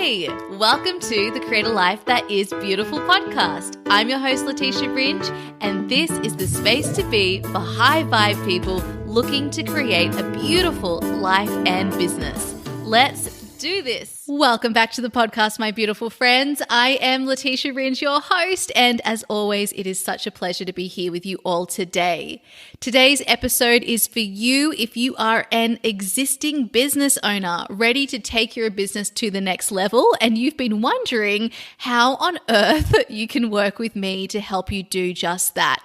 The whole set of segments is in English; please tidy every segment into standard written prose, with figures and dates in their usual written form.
Hey, welcome to the Create a Life That Is Beautiful podcast. I'm your host, Leticia Ringe, and this is the space to be for high vibe people looking to create a beautiful life and business. Let's do this. Welcome back to the podcast, my beautiful friends. I am Leticia Ringe, your host, and as always, it is such a pleasure to be here with you all today. Today's episode is for you if you are an existing business owner ready to take your business to the next level, and you've been wondering how on earth you can work with me to help you do just that.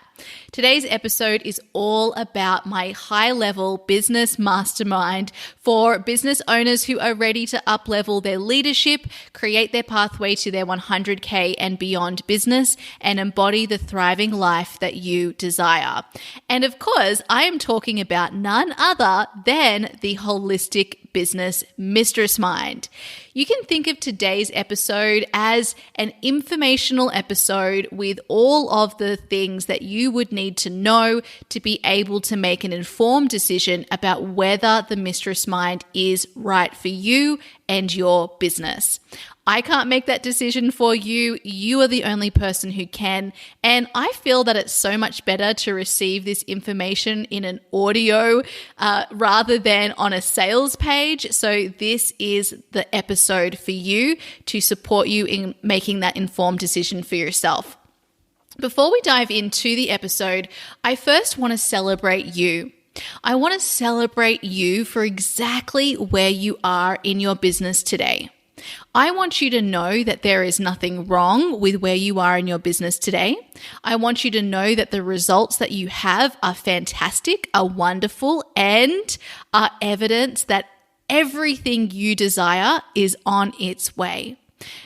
Today's episode is all about my high-level business mastermind for business owners who are ready to up-level their leadership, create their pathway to their 100K and beyond business, and embody the thriving life that you desire. And of course, I am talking about none other than the Holistic Business Mistressmind. You can think of today's episode as an informational episode with all of the things that you would need to know to be able to make an informed decision about whether the Mistress Mind is right for you and your business. I can't make that decision for you. You are the only person who can. And I feel that it's so much better to receive this information in an audio rather than on a sales page. So this is the episode for you to support you in making that informed decision for yourself. Before we dive into the episode, I first want to celebrate you. I want to celebrate you for exactly where you are in your business today. I want you to know that there is nothing wrong with where you are in your business today. I want you to know that the results that you have are fantastic, are wonderful, and are evidence that everything you desire is on its way.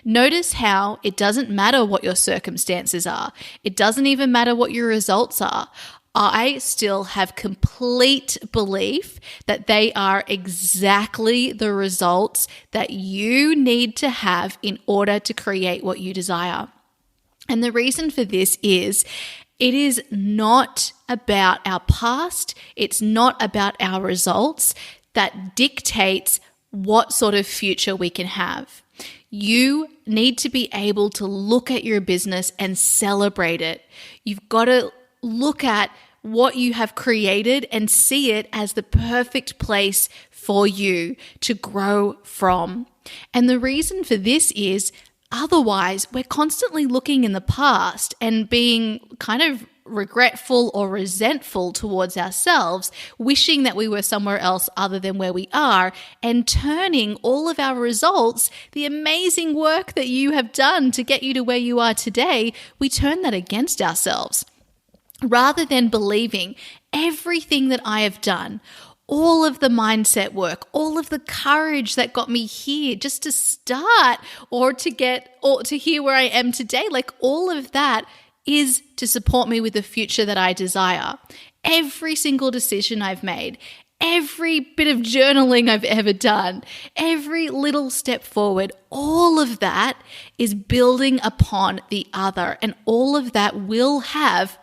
Notice how it doesn't matter what your circumstances are. It doesn't even matter what your results are. I still have complete belief that they are exactly the results that you need to have in order to create what you desire. And the reason for this is it is not about our past. It's not about our results that dictates what sort of future we can have. You need to be able to look at your business and celebrate it. You've got to look at what you have created and see it as the perfect place for you to grow from. And the reason for this is otherwise we're constantly looking in the past and being kind of regretful or resentful towards ourselves, wishing that we were somewhere else other than where we are, and turning all of our results, the amazing work that you have done to get you to where you are today, we turn that against ourselves. Rather than believing everything that I have done, all of the mindset work, all of the courage that got me here just to start or to here where I am today, like all of that is to support me with the future that I desire. Every single decision I've made, every bit of journaling I've ever done, every little step forward, all of that is building upon the other, and all of that will have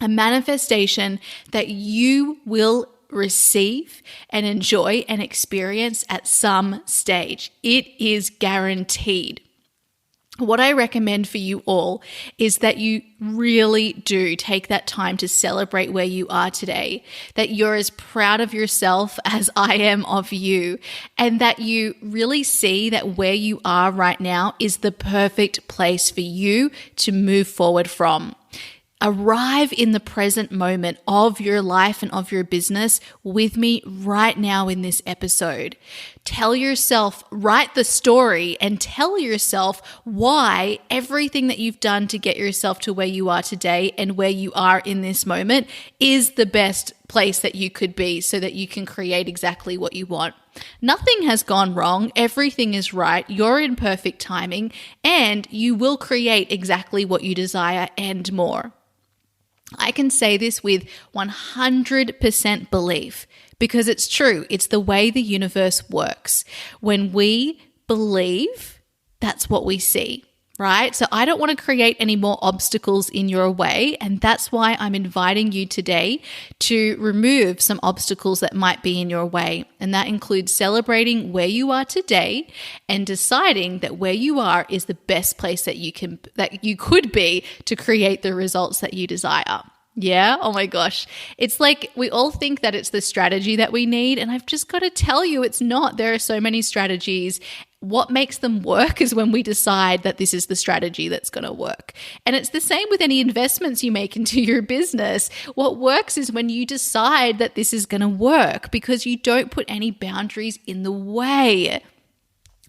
a manifestation that you will receive and enjoy and experience at some stage. It is guaranteed. What I recommend for you all is that you really do take that time to celebrate where you are today, that you're as proud of yourself as I am of you, and that you really see that where you are right now is the perfect place for you to move forward from. Arrive in the present moment of your life and of your business with me right now in this episode. Tell yourself, write the story and tell yourself why everything that you've done to get yourself to where you are today and where you are in this moment is the best place that you could be so that you can create exactly what you want. Nothing has gone wrong. Everything is right. You're in perfect timing and you will create exactly what you desire and more. I can say this with 100% belief because it's true. It's the way the universe works. When we believe, that's what we see. right? So I don't want to create any more obstacles in your way. And that's why I'm inviting you today to remove some obstacles that might be in your way. And that includes celebrating where you are today and deciding that where you are is the best place that you could be to create the results that you desire. Yeah. Oh my gosh. It's like we all think that it's the strategy that we need. And I've just got to tell you, it's not. There are so many strategies. What makes them work is when we decide that this is the strategy that's going to work. And it's the same with any investments you make into your business. What works is when you decide that this is going to work because you don't put any boundaries in the way.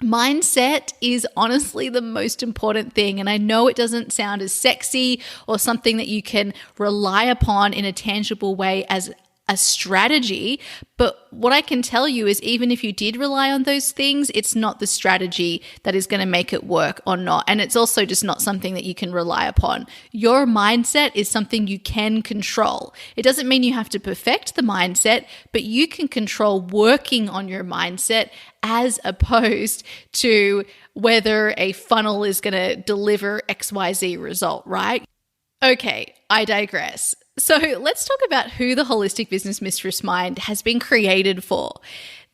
Mindset is honestly the most important thing. And I know it doesn't sound as sexy or something that you can rely upon in a tangible way as a strategy. But what I can tell you is even if you did rely on those things, it's not the strategy that is going to make it work or not. And it's also just not something that you can rely upon. Your mindset is something you can control. It doesn't mean you have to perfect the mindset, but you can control working on your mindset as opposed to whether a funnel is going to deliver XYZ result, right? Okay, I digress. So let's talk about who the Holistic Business Mistress Mind has been created for.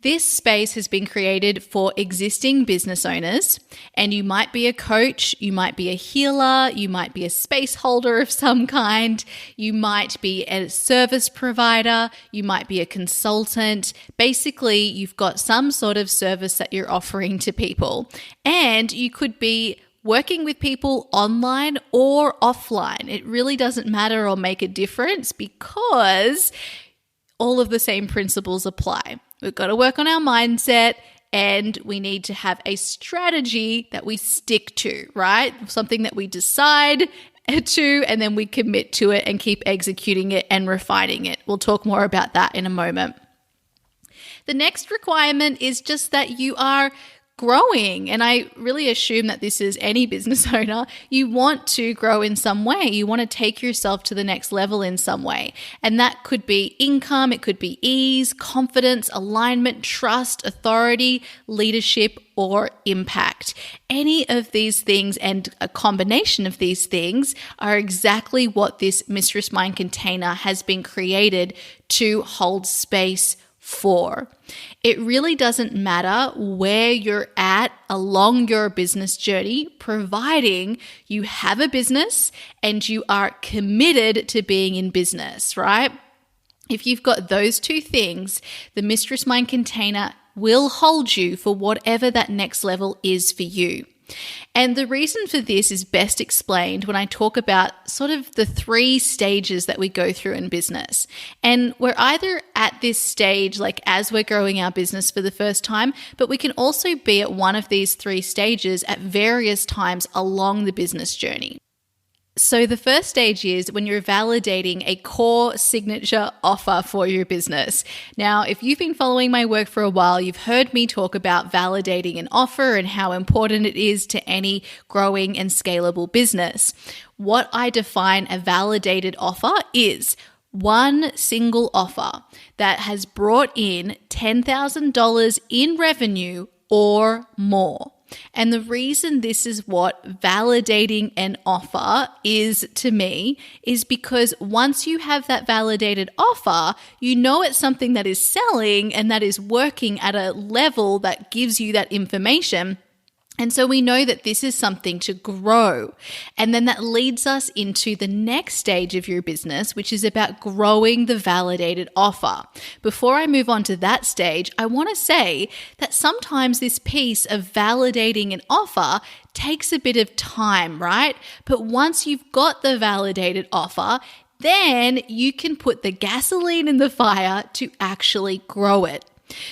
This space has been created for existing business owners, and you might be a coach, you might be a healer, you might be a space holder of some kind, you might be a service provider, you might be a consultant. Basically, you've got some sort of service that you're offering to people, and you could be working with people online or offline. It really doesn't matter or make a difference because all of the same principles apply. We've got to work on our mindset and we need to have a strategy that we stick to, right? Something that we decide to and then we commit to it and keep executing it and refining it. We'll talk more about that in a moment. The next requirement is just that you are growing. And I really assume that this is any business owner. You want to grow in some way. You want to take yourself to the next level in some way. And that could be income, it could be ease, confidence, alignment, trust, authority, leadership, or impact. Any of these things and a combination of these things are exactly what this Mistress Mind container has been created to hold space for. It really doesn't matter where you're at along your business journey, providing you have a business and you are committed to being in business, right? If you've got those two things, the Mistress Mind container will hold you for whatever that next level is for you. And the reason for this is best explained when I talk about sort of the 3 stages that we go through in business. And we're either at this stage, like as we're growing our business for the first time, but we can also be at one of these 3 stages at various times along the business journey. So the first stage is when you're validating a core signature offer for your business. Now, if you've been following my work for a while, you've heard me talk about validating an offer and how important it is to any growing and scalable business. What I define a validated offer is one single offer that has brought in $10,000 in revenue or more. And the reason this is what validating an offer is to me is because once you have that validated offer, you know it's something that is selling and that is working at a level that gives you that information. And so we know that this is something to grow. And then that leads us into the next stage of your business, which is about growing the validated offer. Before I move on to that stage, I want to say that sometimes this piece of validating an offer takes a bit of time, right? But once you've got the validated offer, then you can put the gasoline in the fire to actually grow it.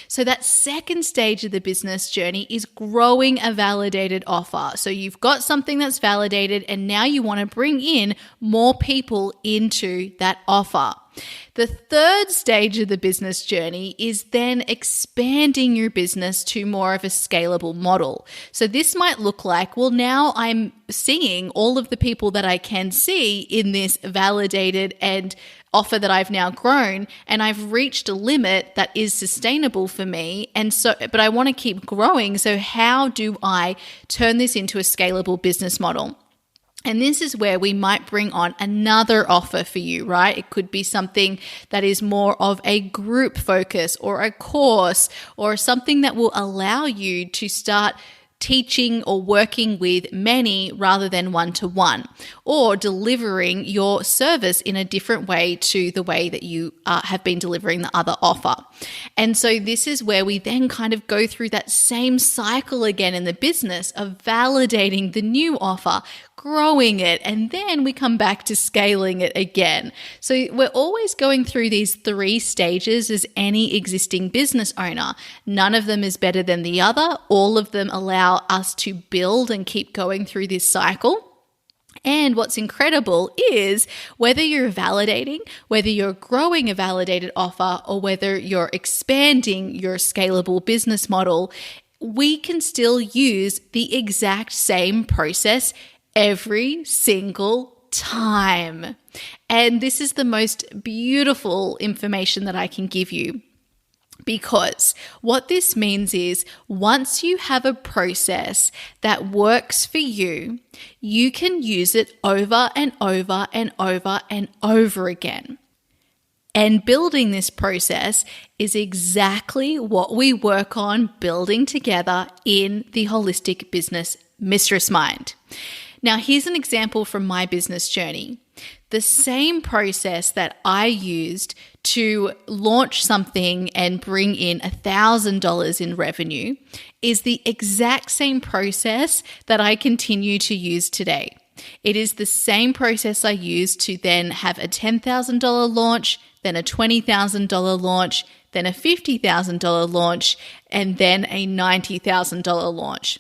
So that second stage of the business journey is growing a validated offer. So you've got something that's validated and now you want to bring in more people into that offer. The third stage of the business journey is then expanding your business to more of a scalable model. So this might look like, well, now I'm seeing all of the people that I can see in this validated and offer that I've now grown, and I've reached a limit that is sustainable for me. And so, but I want to keep growing. So how do I turn this into a scalable business model? And this is where we might bring on another offer for you, right? It could be something that is more of a group focus or a course or something that will allow you to start teaching or working with many rather than one-to-one, or delivering your service in a different way to the way that you have been delivering the other offer. And so this is where we then kind of go through that same cycle again in the business of validating the new offer, growing it, and then we come back to scaling it again. So we're always going through these 3 stages as any existing business owner. None of them is better than the other. All of them allow us to build and keep going through this cycle. And what's incredible is whether you're validating, whether you're growing a validated offer, or whether you're expanding your scalable business model, we can still use the exact same process every single time. And this is the most beautiful information that I can give you. Because what this means is once you have a process that works for you, you can use it over and over and over and over again. And building this process is exactly what we work on building together in the Holistic Business Mistress Mind. Now, here's an example from my business journey. The same process that I used to launch something and bring in $1,000 in revenue is the exact same process that I continue to use today. It is the same process I used to then have a $10,000 launch, then a $20,000 launch, then a $50,000 launch, and then a $90,000 launch.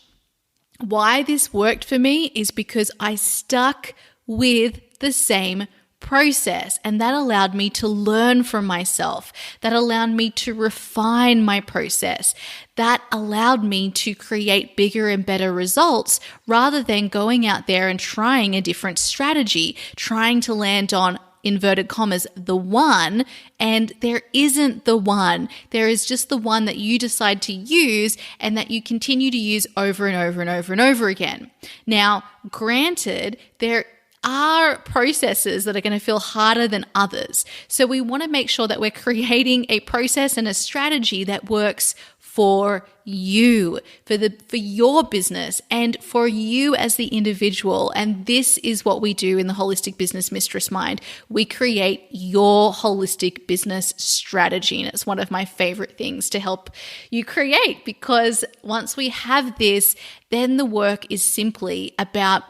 Why this worked for me is because I stuck with the same process, and that allowed me to learn from myself. That allowed me to refine my process. That allowed me to create bigger and better results rather than going out there and trying a different strategy, trying to land on inverted commas, the one, and there isn't the one. There is just the one that you decide to use and that you continue to use over and over and over and over again. Now, granted, there are processes that are going to feel harder than others. So we want to make sure that we're creating a process and a strategy that works for you, for your business, and for you as the individual. And this is what we do in the Holistic Business Mistress Mind. We create your holistic business strategy, and it's one of my favorite things to help you create, because once we have this, then the work is simply about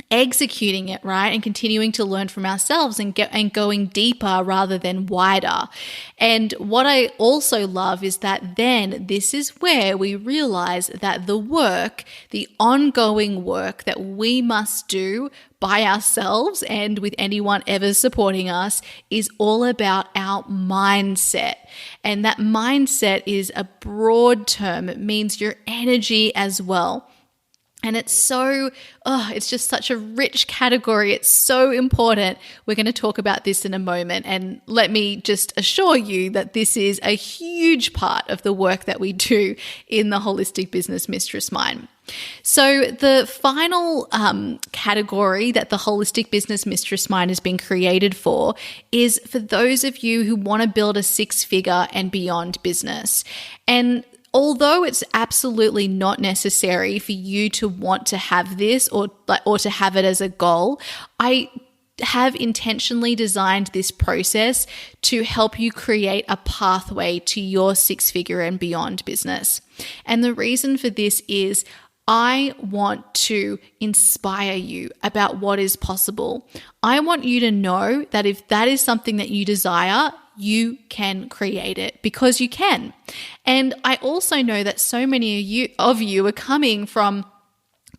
executing it, right? And continuing to learn from ourselves and going deeper rather than wider. And what I also love is that then this is where we realize that the work, the ongoing work that we must do by ourselves and with anyone ever supporting us is all about our mindset. And that mindset is a broad term. It means your energy as well. And it's it's just such a rich category. It's so important. We're going to talk about this in a moment. And let me just assure you that this is a huge part of the work that we do in the Holistic Business Mistress Mind. So the final category that the Holistic Business Mistress Mind has been created for is for those of you who want to build a 6-figure and beyond business. And although it's absolutely not necessary for you to want to have this or to have it as a goal, I have intentionally designed this process to help you create a pathway to your 6-figure and beyond business. And the reason for this is I want to inspire you about what is possible. I want you to know that if that is something that you desire, you can create it, because you can. And I also know that so many of you are coming from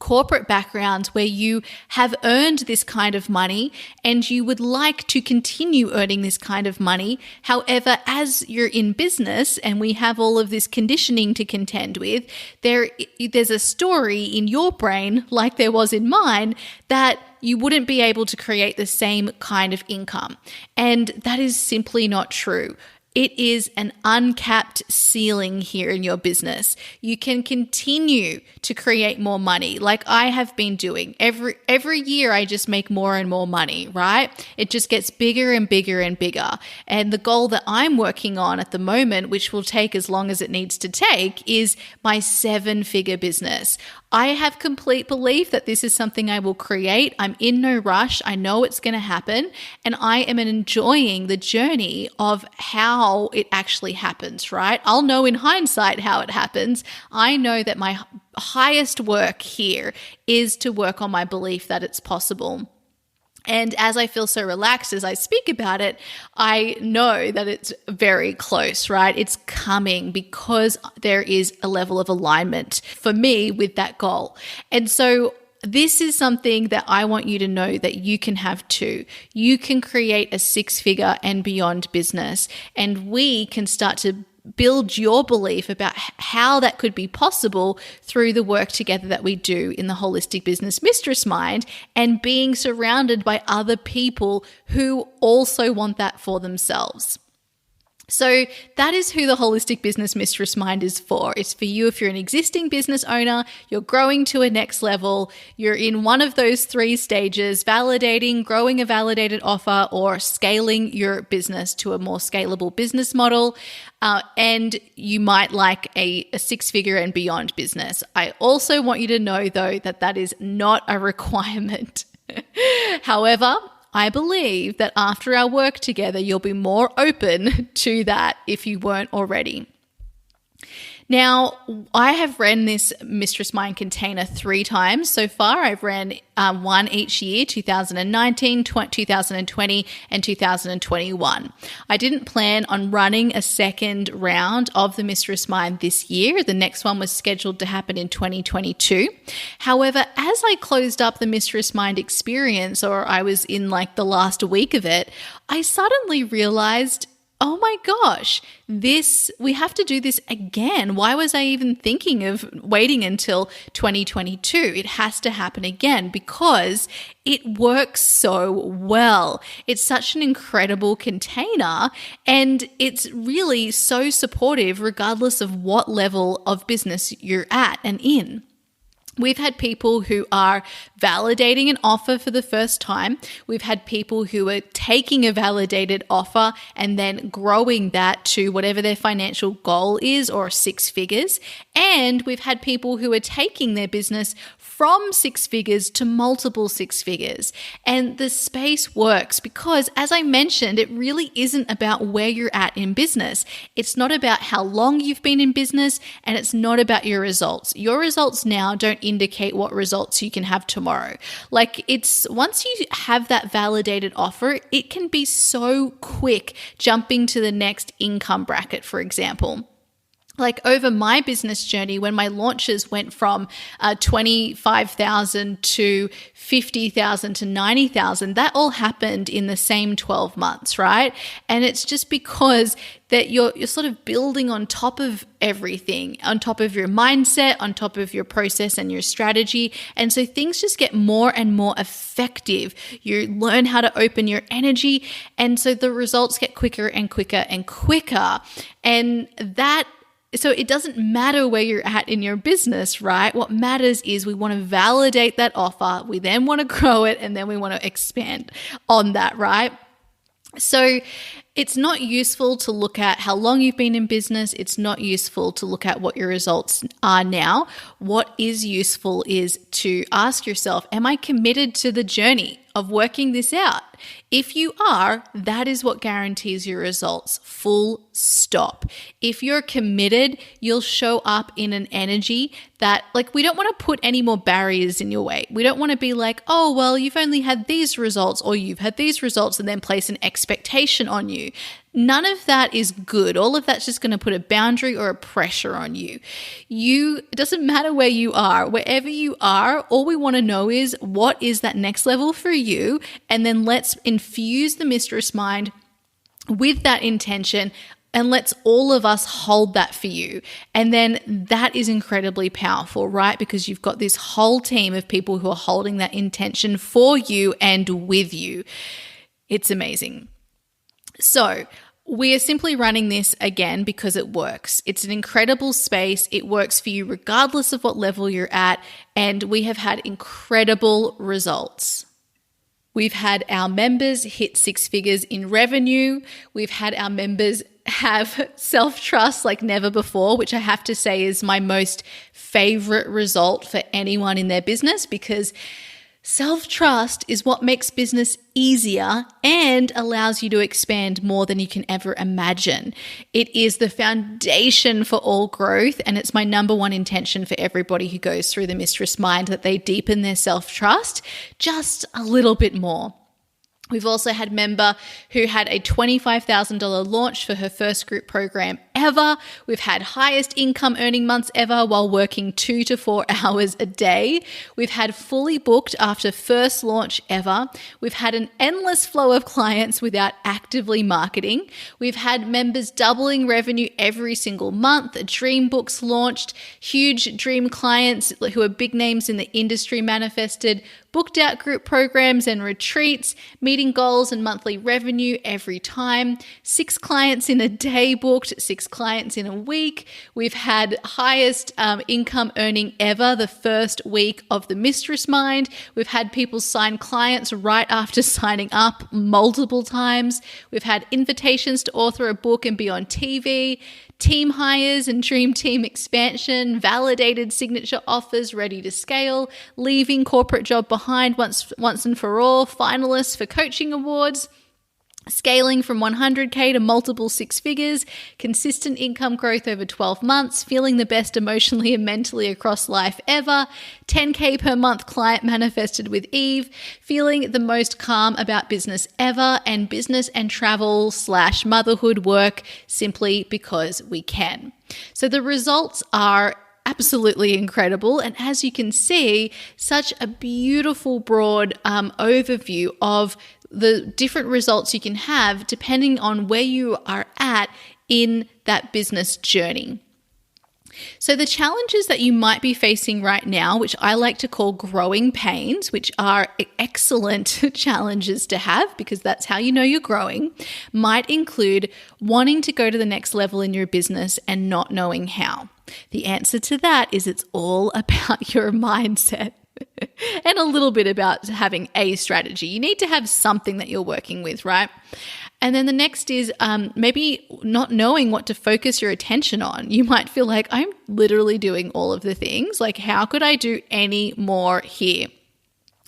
corporate backgrounds where you have earned this kind of money and you would like to continue earning this kind of money. However, as you're in business and we have all of this conditioning to contend with, there's a story in your brain, like there was in mine, that you wouldn't be able to create the same kind of income. And that is simply not true. It is an uncapped ceiling here in your business. You can continue to create more money like I have been doing. Every year I just make more and more money, right? It just gets bigger and bigger and bigger. And the goal that I'm working on at the moment, which will take as long as it needs to take, is my 7-figure business. I have complete belief that this is something I will create. I'm in no rush. I know it's going to happen. And I am enjoying the journey of how it actually happens, right? I'll know in hindsight how it happens. I know that my highest work here is to work on my belief that it's possible. And as I feel so relaxed as I speak about it, I know that it's very close, right? It's coming because there is a level of alignment for me with that goal. And so this is something that I want you to know that you can have too. You can create a 6-figure and beyond business, and we can start to build your belief about how that could be possible through the work together that we do in the Holistic Business Mistress Mind and being surrounded by other people who also want that for themselves. So that is who the Holistic Business Mistress Mind is for. It's for you if you're an existing business owner, you're growing to a next level, you're in one of those 3 stages, validating, growing a validated offer, or scaling your business to a more scalable business model. And you might like a 6-figure and beyond business. I also want you to know, though, that that is not a requirement. However, I believe that after our work together, you'll be more open to that if you weren't already. Now, I have ran this Mistress Mind container 3 times so far. I've ran one each year, 2019, 2020, and 2021. I didn't plan on running a second round of the Mistress Mind this year. The next one was scheduled to happen in 2022. However, as I closed up the Mistress Mind experience, or I was in like the last week of it, I suddenly realized, oh my gosh, we have to do this again. Why was I even thinking of waiting until 2022? It has to happen again because it works so well. It's such an incredible container and it's really so supportive regardless of what level of business you're at and in. We've had people who are validating an offer for the first time. We've had people who are taking a validated offer and then growing that to whatever their financial goal is, or 6 figures. And we've had people who are taking their business from 6 figures to multiple 6 figures. And the space works because, as I mentioned, it really isn't about where you're at in business. It's not about how long you've been in business, and it's not about your results. Your results now don't indicate what results you can have tomorrow. Like, it's once you have that validated offer, it can be so quick jumping to the next income bracket, for example. Like over my business journey, when my launches went from 25,000 to 50,000 to 90,000, that all happened in the same 12 months, right? And it's just because that you're sort of building on top of everything, on top of your mindset, on top of your process and your strategy. And so things just get more and more effective. You learn how to open your energy. And so the results get quicker and quicker and quicker. So it doesn't matter where you're at in your business, right? What matters is we want to validate that offer. We then want to grow it, and then we want to expand on that, right? So it's not useful to look at how long you've been in business. It's not useful to look at what your results are now. What is useful is to ask yourself, am I committed to the journey of working this out? If you are, that is what guarantees your results, full stop. If you're committed, you'll show up in an energy that, like, we don't want to put any more barriers in your way. We don't want to be like, oh, well, you've only had these results or you've had these results, and then place an expectation on you. None of that is good. All of that's just going to put a boundary or a pressure on you. It doesn't matter where you are, wherever you are, all we want to know is what is that next level for you, and then let's infuse the mistress mind with that intention, and let's all of us hold that for you. And then that is incredibly powerful, right? Because you've got this whole team of people who are holding that intention for you and with you. It's amazing. So we are simply running this again because it works. It's an incredible space. It works for you regardless of what level you're at. And we have had incredible results. We've had our members hit 6 figures in revenue. We've had our members have self-trust like never before, which I have to say is my most favorite result for anyone in their business, because self-trust is what makes business easier and allows you to expand more than you can ever imagine. It is the foundation for all growth, and it's my number one intention for everybody who goes through the Mistress Mind, that they deepen their self-trust just a little bit more. We've also had a member who had a $25,000 launch for her first group program ever. We've had highest income earning months ever while working 2 to 4 hours a day. We've had fully booked after first launch ever. We've had an endless flow of clients without actively marketing. We've had members doubling revenue every single month. Dream books launched, huge dream clients who are big names in the industry manifested, booked out group programs and retreats, meeting goals and monthly revenue every time. 6 clients in a day booked, 6 clients in a week. We've had highest income earning ever the first week of the Mistress Mind. We've had people sign clients right after signing up multiple times. We've had invitations to author a book and be on TV. Team hires and dream team expansion, validated signature offers ready to scale, leaving corporate job behind once and for all, finalists for coaching awards, scaling from 100K to multiple 6 figures, consistent income growth over 12 months, feeling the best emotionally and mentally across life ever, 10K per month client manifested with Eve, feeling the most calm about business ever, and business and travel / motherhood work simply because we can. So the results are absolutely incredible. And as you can see, such a beautiful broad overview of the different results you can have depending on where you are at in that business journey. So the challenges that you might be facing right now, which I like to call growing pains, which are excellent challenges to have because that's how you know you're growing, might include wanting to go to the next level in your business and not knowing how. The answer to that is it's all about your mindset. And a little bit about having a strategy. You need to have something that you're working with, right? And then the next is maybe not knowing what to focus your attention on. You might feel like, I'm literally doing all of the things. Like, how could I do any more here?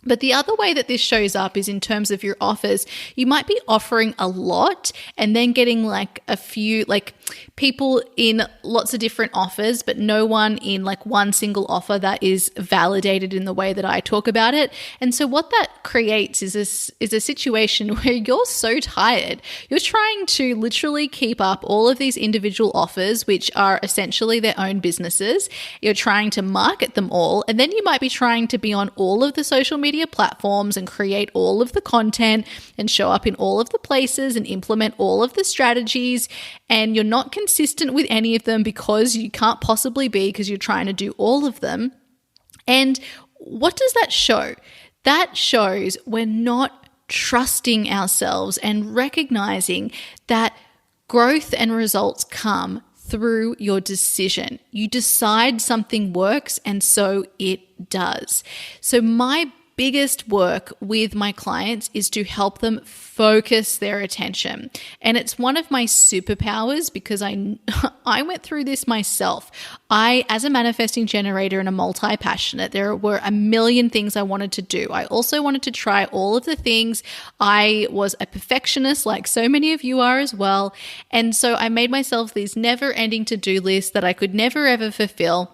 But the other way that this shows up is in terms of your offers. You might be offering a lot and then getting like a few, like people in lots of different offers, but no one in like one single offer that is validated in the way that I talk about it. And so what that creates is a situation where you're so tired. You're trying to literally keep up all of these individual offers, which are essentially their own businesses. You're trying to market them all. And then you might be trying to be on all of the social media platforms and create all of the content and show up in all of the places and implement all of the strategies, and you're not consistent with any of them because you can't possibly be, because you're trying to do all of them. And what does that show? That shows we're not trusting ourselves and recognizing that growth and results come through your decision. You decide something works, and so it does. So my biggest work with my clients is to help them focus their attention. And it's one of my superpowers because I went through this myself. As a manifesting generator and a multi-passionate, there were a million things I wanted to do. I also wanted to try all of the things. I was a perfectionist, like so many of you are as well. And so I made myself these never-ending to-do lists that I could never ever fulfill.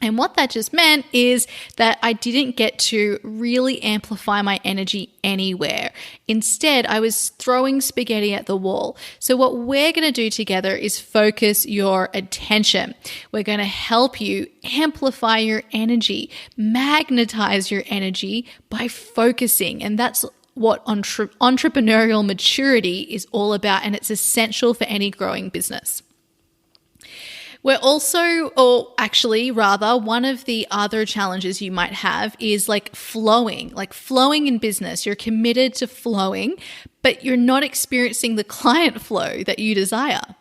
And what that just meant is that I didn't get to really amplify my energy anywhere. Instead, I was throwing spaghetti at the wall. So what we're going to do together is focus your attention. We're going to help you amplify your energy, magnetize your energy by focusing. And that's what entrepreneurial maturity is all about, and it's essential for any growing business. We're also, or actually rather, one of the other challenges you might have is flowing in business. You're committed to flowing, but you're not experiencing the client flow that you desire.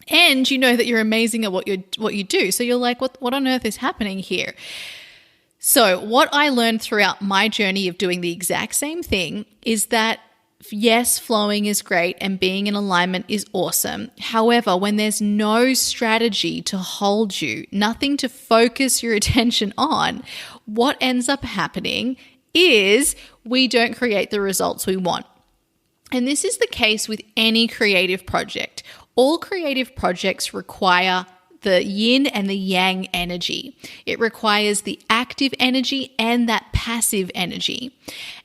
And you know that you're amazing at what you do. So you're like, what on earth is happening here? So what I learned throughout my journey of doing the exact same thing is that yes, flowing is great and being in alignment is awesome. However, when there's no strategy to hold you, nothing to focus your attention on, what ends up happening is we don't create the results we want. And this is the case with any creative project. All creative projects require the yin and the yang energy. It requires the active energy and that passive energy.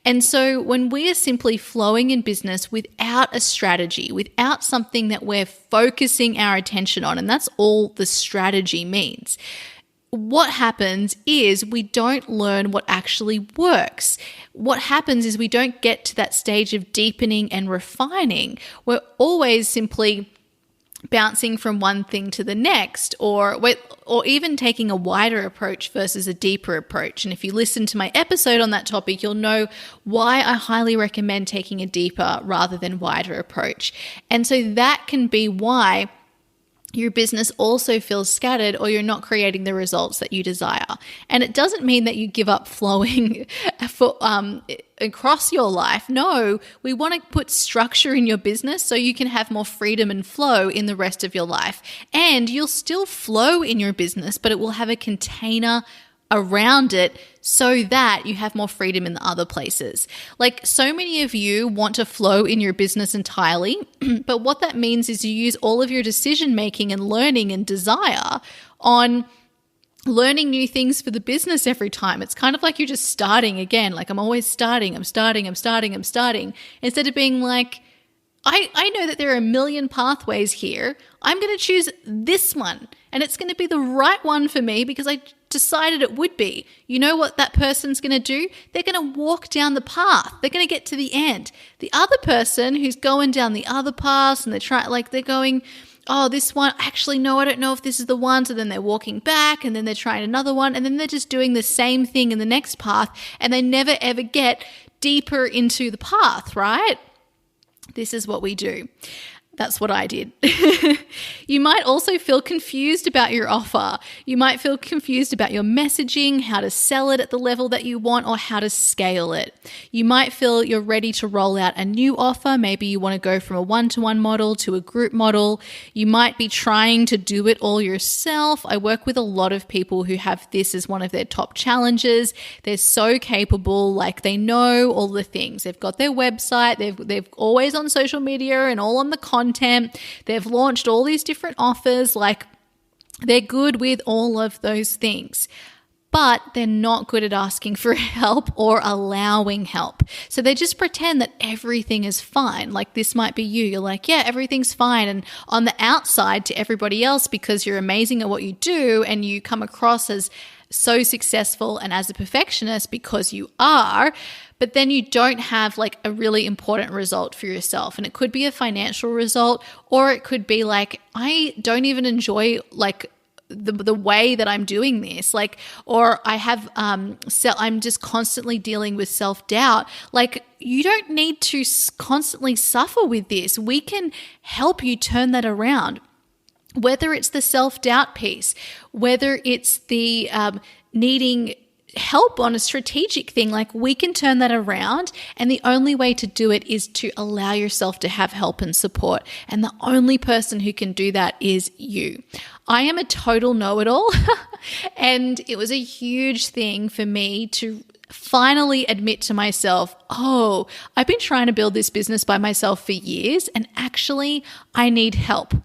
And so when we are simply flowing in business without a strategy, without something that we're focusing our attention on, and that's all the strategy means, what happens is we don't learn what actually works. What happens is we don't get to that stage of deepening and refining. We're always simply bouncing from one thing to the next, or even taking a wider approach versus a deeper approach. And if you listen to my episode on that topic, you'll know why I highly recommend taking a deeper rather than wider approach. And so that can be why your business also feels scattered, or you're not creating the results that you desire. And it doesn't mean that you give up flowing across your life. No, we want to put structure in your business so you can have more freedom and flow in the rest of your life. And you'll still flow in your business, but it will have a container around it so that you have more freedom in the other places. So many of you want to flow in your business entirely, but what that means is you use all of your decision making and learning and desire on learning new things for the business every time. It's kind of like you're just starting again. I'm always starting, I'm starting, instead of being like, I know that there are a million pathways here. I'm going to choose this one, and it's going to be the right one for me because I decided it would be. You know what that person's going to do? They're going to walk down the path. They're going to get to the end. The other person who's going down the other path and they're going, oh, this one, actually, no, I don't know if this is the one. So then they're walking back, and then they're trying another one, and then they're just doing the same thing in the next path, and they never ever get deeper into the path, right? This is what we do. That's what I did. You might also feel confused about your offer. You might feel confused about your messaging, how to sell it at the level that you want, or how to scale it. You might feel you're ready to roll out a new offer. Maybe you want to go from a one-to-one model to a group model. You might be trying to do it all yourself. I work with a lot of people who have this as one of their top challenges. They're so capable, they know all the things. They've got their website. They've always on social media and all on the content. They've launched all these different offers. They're good with all of those things, but they're not good at asking for help or allowing help. So they just pretend that everything is fine. This might be you. You're like, yeah, everything's fine. And on the outside to everybody else, because you're amazing at what you do and you come across as so successful and as a perfectionist because you are, but then you don't have a really important result for yourself. And it could be a financial result, or it could be I don't even enjoy the way that I'm doing this, or I have, I'm just constantly dealing with self-doubt. You don't need to constantly suffer with this. We can help you turn that around. Whether it's the self-doubt piece, whether it's the needing help on a strategic thing, we can turn that around. And the only way to do it is to allow yourself to have help and support. And the only person who can do that is you. I am a total know-it-all. And it was a huge thing for me to finally admit to myself, oh, I've been trying to build this business by myself for years, and actually I need help.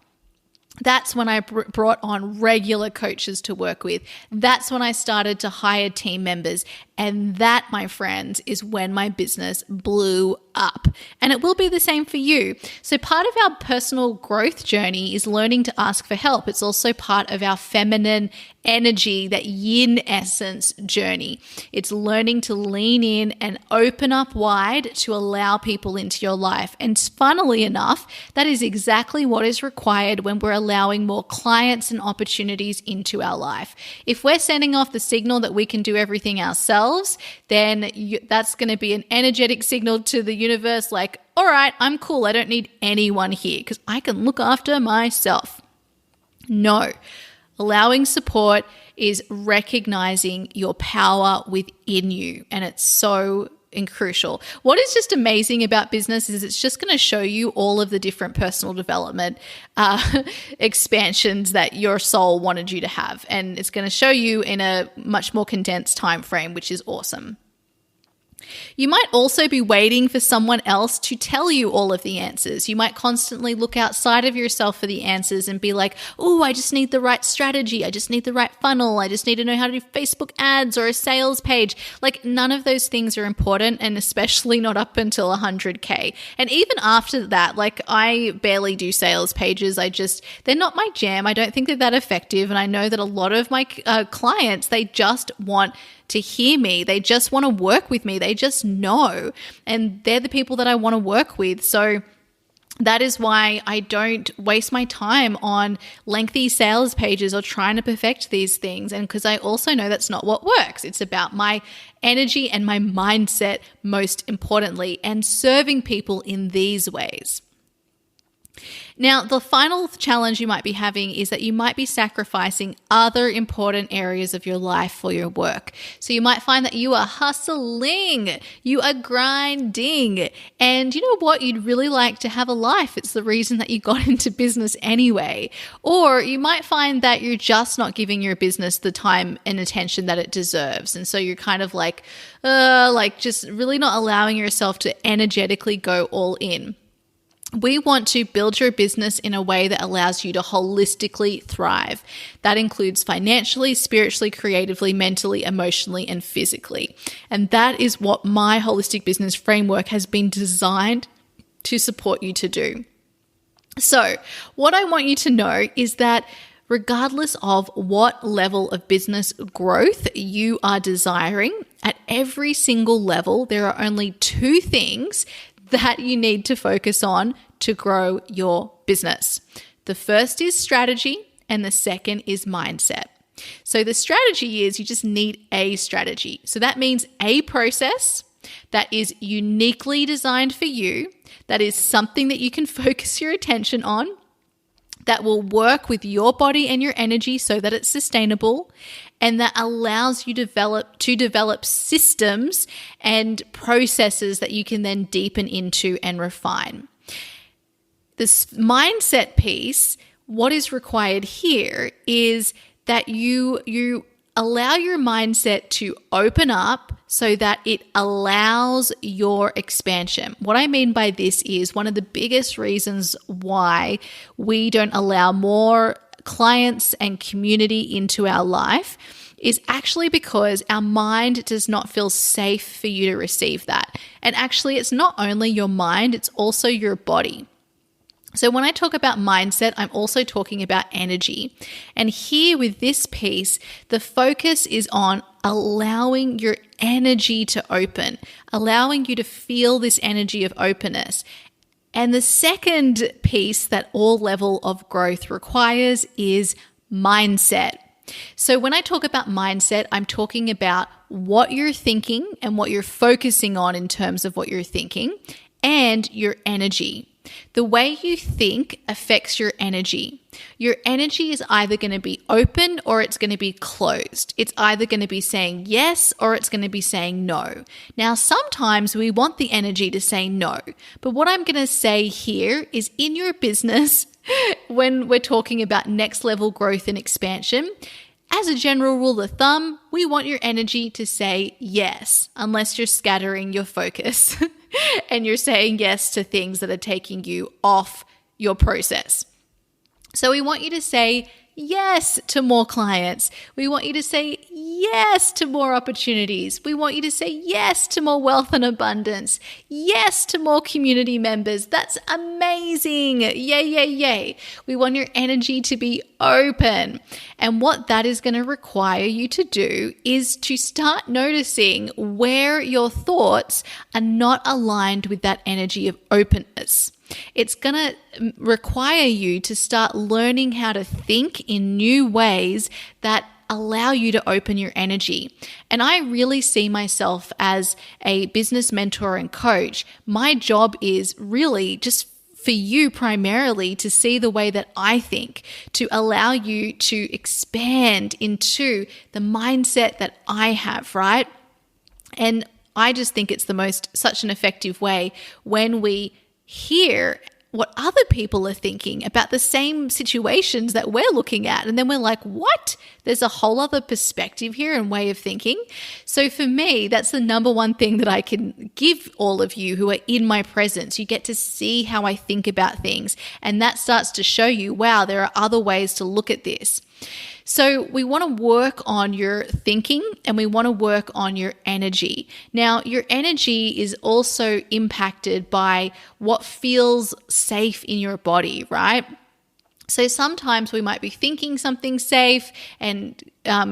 That's when I brought on regular coaches to work with. That's when I started to hire team members. And that, my friends, is when my business blew up. And it will be the same for you. So part of our personal growth journey is learning to ask for help. It's also part of our feminine energy, that yin essence journey. It's learning to lean in and open up wide to allow people into your life. And funnily enough, that is exactly what is required when we're allowing more clients and opportunities into our life. If we're sending off the signal that we can do everything ourselves, then that's going to be an energetic signal to the universe like, all right, I'm cool. I don't need anyone here because I can look after myself. No. Allowing support is recognizing your power within you, and it's so crucial. What is just amazing about business is it's just going to show you all of the different personal development expansions that your soul wanted you to have, and it's going to show you in a much more condensed time frame, which is awesome. You might also be waiting for someone else to tell you all of the answers. You might constantly look outside of yourself for the answers and be like, oh, I just need the right strategy. I just need the right funnel. I just need to know how to do Facebook ads or a sales page. Like, none of those things are important, and especially not up until 100K. And even after that, like, I barely do sales pages. They're not my jam. I don't think they're that effective. And I know that a lot of my clients, they just want to hear me. They just want to work with me. They just know. And they're the people that I want to work with. So that is why I don't waste my time on lengthy sales pages or trying to perfect these things. And because I also know that's not what works. It's about my energy and my mindset, most importantly, and serving people in these ways. Now, the final challenge you might be having is that you might be sacrificing other important areas of your life for your work. So you might find that you are hustling, you are grinding, and you know what? You'd really like to have a life. It's the reason that you got into business anyway. Or you might find that you're just not giving your business the time and attention that it deserves. And so you're kind of like just really not allowing yourself to energetically go all in. We want to build your business in a way that allows you to holistically thrive. That includes financially, spiritually, creatively, mentally, emotionally, and physically. And that is what my holistic business framework has been designed to support you to do. So, what I want you to know is that regardless of what level of business growth you are desiring, at every single level, there are only two things that you need to focus on to grow your business. The first is strategy, and the second is mindset. So the strategy is you just need a strategy. So that means a process that is uniquely designed for you, that is something that you can focus your attention on, that will work with your body and your energy so that it's sustainable, and that allows you to develop systems and processes that you can then deepen into and refine. This mindset piece, what is required here is that you allow your mindset to open up so that it allows your expansion. What I mean by this is one of the biggest reasons why we don't allow more clients and community into our life is actually because our mind does not feel safe for you to receive that. And actually, it's not only your mind, it's also your body. So when I talk about mindset, I'm also talking about energy. And here with this piece, the focus is on allowing your energy to open, allowing you to feel this energy of openness. And the second piece that all level of growth requires is mindset. So when I talk about mindset, I'm talking about what you're thinking and what you're focusing on in terms of what you're thinking, and your energy. The way you think affects your energy. Your energy is either going to be open or it's going to be closed. It's either going to be saying yes or it's going to be saying no. Now, sometimes we want the energy to say no, but what I'm going to say here is in your business, when we're talking about next level growth and expansion, as a general rule of thumb, we want your energy to say yes, unless you're scattering your focus and you're saying yes to things that are taking you off your process. So we want you to say yes to more clients. We want you to say yes to more opportunities. We want you to say yes to more wealth and abundance. Yes to more community members. That's amazing. Yay, yay, yay. We want your energy to be open. And what that is going to require you to do is to start noticing where your thoughts are not aligned with that energy of openness. It's going to require you to start learning how to think in new ways that allow you to open your energy. And I really see myself as a business mentor and coach. My job is really just for you primarily to see the way that I think, to allow you to expand into the mindset that I have, right? And I just think it's such an effective way when we hear what other people are thinking about the same situations that we're looking at. And then we're like, what? There's a whole other perspective here and way of thinking. So for me, that's the number one thing that I can give all of you who are in my presence. You get to see how I think about things. And that starts to show you, wow, there are other ways to look at this. So we want to work on your thinking and we want to work on your energy. Now, your energy is also impacted by what feels safe in your body, right? So sometimes we might be thinking something safe and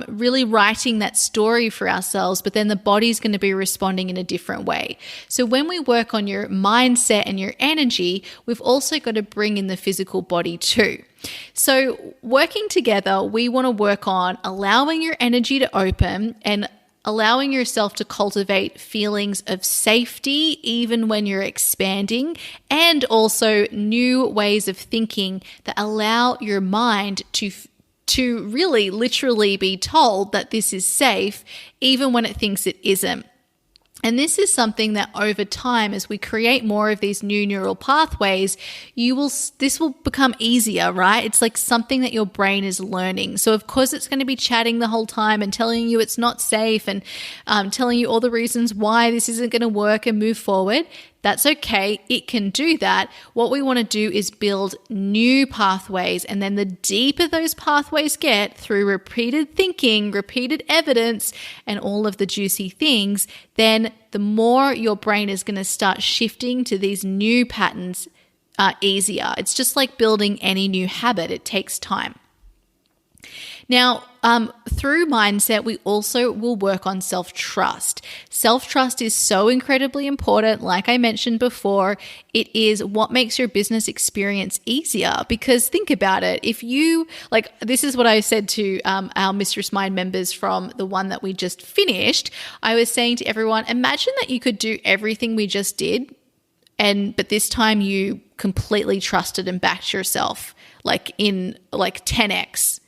really writing that story for ourselves, but then the body's going to be responding in a different way. So when we work on your mindset and your energy, we've also got to bring in the physical body too. So working together, we want to work on allowing your energy to open and allowing yourself to cultivate feelings of safety even when you're expanding, and also new ways of thinking that allow your mind to really literally be told that this is safe even when it thinks it isn't. And this is something that over time, as we create more of these new neural pathways, this will become easier, right? It's like something that your brain is learning. So of course it's going to be chatting the whole time and telling you it's not safe and telling you all the reasons why this isn't going to work and move forward. That's okay. It can do that. What we want to do is build new pathways. And then the deeper those pathways get through repeated thinking, repeated evidence, and all of the juicy things, then the more your brain is going to start shifting to these new patterns easier. It's just like building any new habit. It takes time. Now, through mindset, we also will work on self-trust. Self-trust is so incredibly important. Like I mentioned before, it is what makes your business experience easier, because think about it. If you, this is what I said to our Mistress Mind members from the one that we just finished. I was saying to everyone, imagine that you could do everything we just did, but this time you completely trusted and backed yourself, in 10x.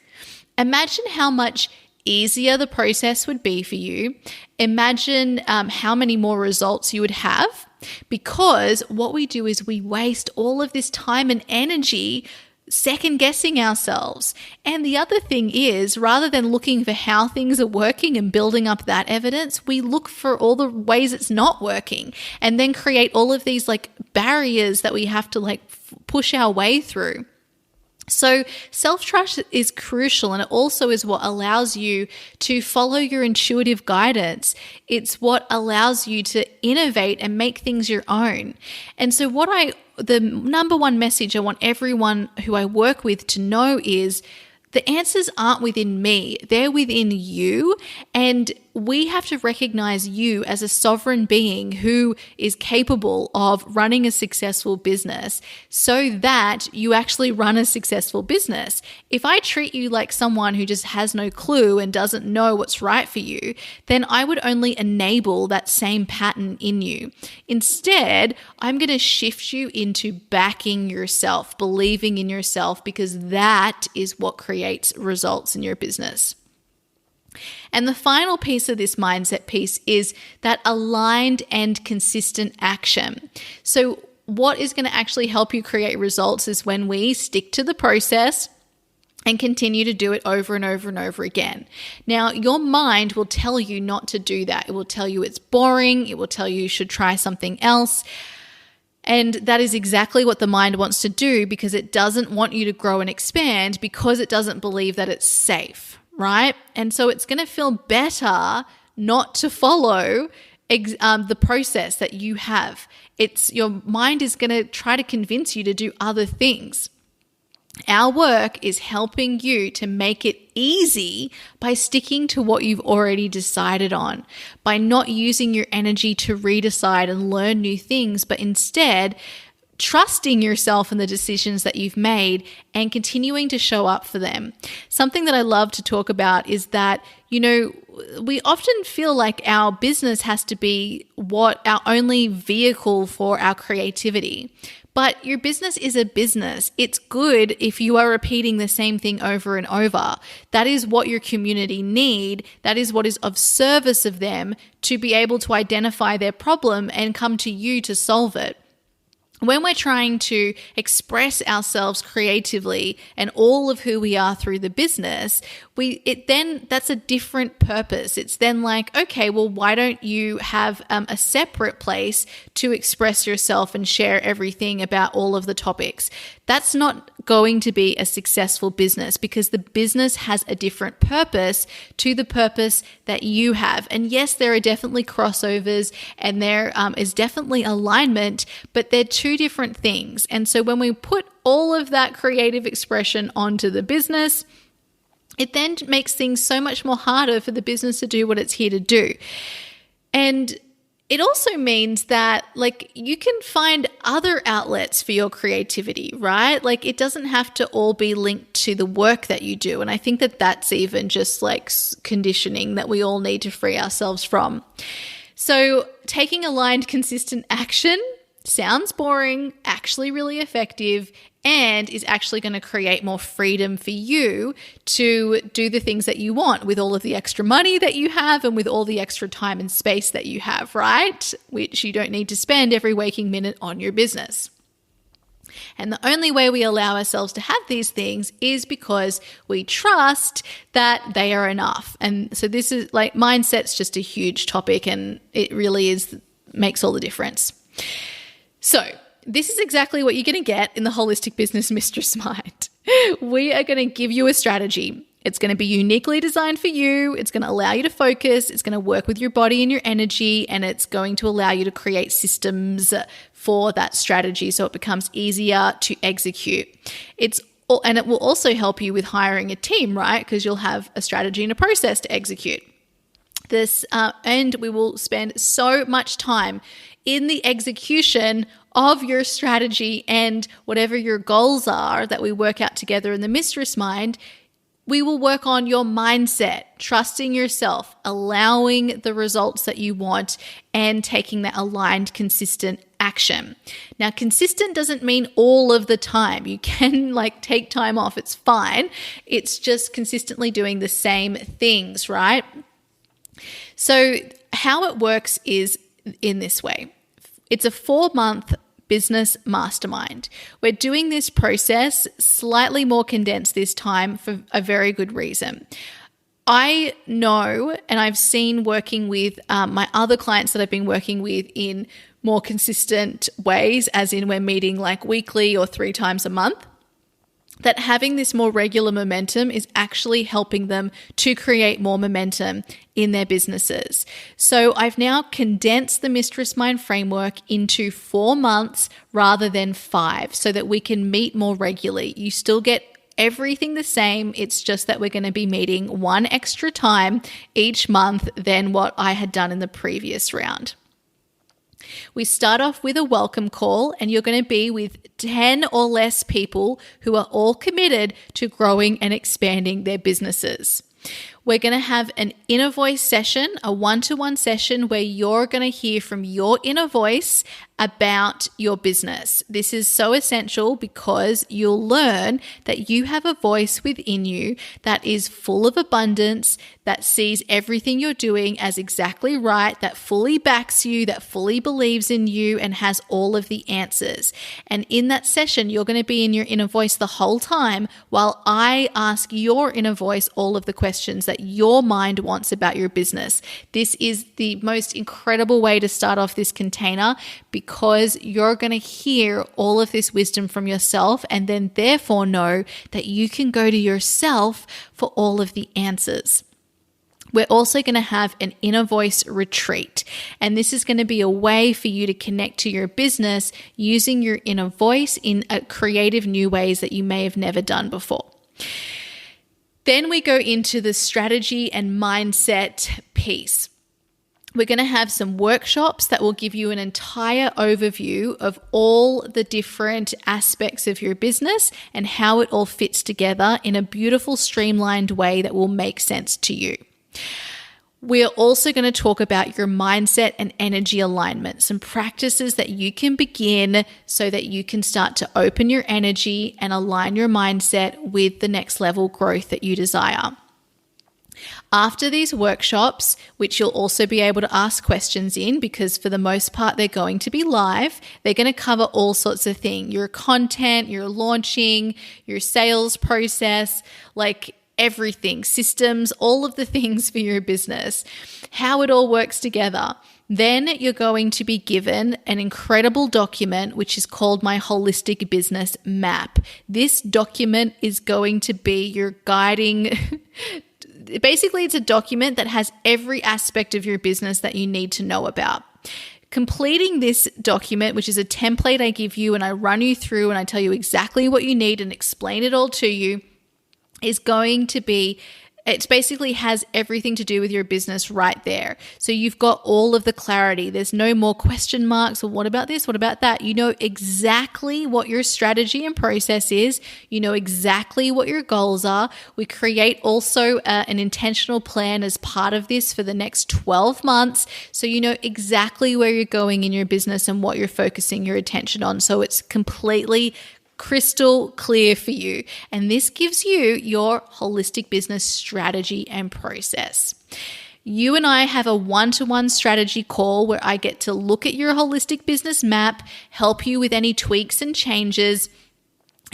Imagine how much easier the process would be for you. Imagine how many more results you would have, because what we do is we waste all of this time and energy second guessing ourselves. And the other thing is, rather than looking for how things are working and building up that evidence, we look for all the ways it's not working and then create all of these barriers that we have to push our way through. So self-trust is crucial, and it also is what allows you to follow your intuitive guidance. It's what allows you to innovate and make things your own. And so the number one message I want everyone who I work with to know is the answers aren't within me, they're within you. And we have to recognize you as a sovereign being who is capable of running a successful business so that you actually run a successful business. If I treat you like someone who just has no clue and doesn't know what's right for you, then I would only enable that same pattern in you. Instead, I'm going to shift you into backing yourself, believing in yourself, because that is what creates results in your business. And the final piece of this mindset piece is that aligned and consistent action. So what is going to actually help you create results is when we stick to the process and continue to do it over and over and over again. Now, your mind will tell you not to do that. It will tell you it's boring. It will tell you should try something else. And that is exactly what the mind wants to do, because it doesn't want you to grow and expand, because it doesn't believe that it's safe, right? And so it's going to feel better not to follow the process that you have. Your mind is going to try to convince you to do other things. Our work is helping you to make it easy by sticking to what you've already decided on, by not using your energy to redecide and learn new things, but instead trusting yourself and the decisions that you've made and continuing to show up for them. Something that I love to talk about is that, we often feel like our business has to be our only vehicle for our creativity. But your business is a business. It's good if you are repeating the same thing over and over. That is what your community need. That is what is of service of them to be able to identify their problem and come to you to solve it. When we're trying to express ourselves creatively and all of who we are through the business, that's a different purpose. It's then like, okay, well, why don't you have a separate place to express yourself and share everything about all of the topics? That's not going to be a successful business, because the business has a different purpose to the purpose that you have. And yes, there are definitely crossovers and there is definitely alignment, but they're two different things. And so when we put all of that creative expression onto the business, it then makes things so much more harder for the business to do what it's here to do. And it also means that you can find other outlets for your creativity, right? It doesn't have to all be linked to the work that you do. And I think that that's even just conditioning that we all need to free ourselves from. So taking aligned, consistent action sounds boring, actually really effective, and is actually going to create more freedom for you to do the things that you want with all of the extra money that you have and with all the extra time and space that you have, right? Which you don't need to spend every waking minute on your business. And the only way we allow ourselves to have these things is because we trust that they are enough. And so this is mindset's just a huge topic, and it really makes all the difference. So this is exactly what you're going to get in the Holistic Business Mistress Mind. We are going to give you a strategy. It's going to be uniquely designed for you. It's going to allow you to focus. It's going to work with your body and your energy, and it's going to allow you to create systems for that strategy so it becomes easier to execute. And it will also help you with hiring a team, right? Because you'll have a strategy and a process to execute this, and we will spend so much time in the execution of your strategy and whatever your goals are that we work out together in the Mistress Mind. We will work on your mindset, trusting yourself, allowing the results that you want, and taking that aligned, consistent action. Now, consistent doesn't mean all of the time. You can take time off. It's fine. It's just consistently doing the same things, right? So how it works is in this way. It's a 4-month business mastermind. We're doing this process slightly more condensed this time for a very good reason. I know, and I've seen working with my other clients that I've been working with in more consistent ways, as in we're meeting weekly or 3 times a month, that having this more regular momentum is actually helping them to create more momentum in their businesses. So I've now condensed the Mistress Mind framework into 4 months rather than 5, so that we can meet more regularly. You still get everything the same. It's just that we're going to be meeting 1 extra time each month than what I had done in the previous round. We start off with a welcome call, and you're going to be with 10 or less people who are all committed to growing and expanding their businesses. We're going to have an inner voice session, a 1-to-1 session where you're going to hear from your inner voice about your business. This is so essential because you'll learn that you have a voice within you that is full of abundance, that sees everything you're doing as exactly right, that fully backs you, that fully believes in you, and has all of the answers. And in that session, you're going to be in your inner voice the whole time while I ask your inner voice all of the questions that your mind wants about your business. This is the most incredible way to start off this container, because because you're going to hear all of this wisdom from yourself and then therefore know that you can go to yourself for all of the answers. We're also going to have an inner voice retreat, and this is going to be a way for you to connect to your business using your inner voice in creative new ways that you may have never done before. Then we go into the strategy and mindset piece. We're going to have some workshops that will give you an entire overview of all the different aspects of your business and how it all fits together in a beautiful, streamlined way that will make sense to you. We're also going to talk about your mindset and energy alignment, some practices that you can begin so that you can start to open your energy and align your mindset with the next level growth that you desire. After these workshops, which you'll also be able to ask questions in because for the most part they're going to be live, they're going to cover all sorts of things, your content, your launching, your sales process, like everything, systems, all of the things for your business, how it all works together. Then you're going to be given an incredible document, which is called my Holistic Business Map. This document is going to be your guiding basically, it's a document that has every aspect of your business that you need to know about. Completing this document, which is a template I give you and I run you through and I tell you exactly what you need and explain it all to you, is going to be, it basically has everything to do with your business right there. So you've got all of the clarity. There's no more question marks or what about this, what about that? You know exactly what your strategy and process is. You know exactly what your goals are. We create also an intentional plan as part of this for the next 12 months. So you know exactly where you're going in your business and what you're focusing your attention on. So it's completely crystal clear for you. And this gives you your holistic business strategy and process. You and I have a one-to-one strategy call where I get to look at your holistic business map, help you with any tweaks and changes,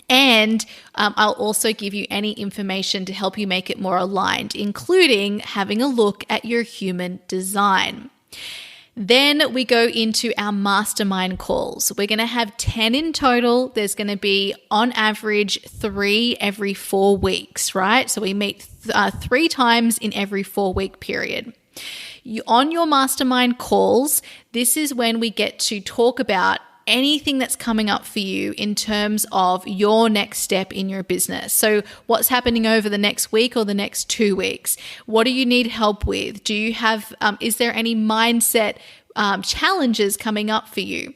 and I'll also give you any information to help you make it more aligned, including having a look at your human design. Then we go into our mastermind calls. We're going to have 10 in total. There's going to be on average 3 every 4 weeks, right? So we meet 3 times in every 4-week period. On your mastermind calls, this is when we get to talk about anything that's coming up for you in terms of your next step in your business. So what's happening over the next week or the next 2 weeks? What do you need help with? Do you have, is there any mindset challenges coming up for you?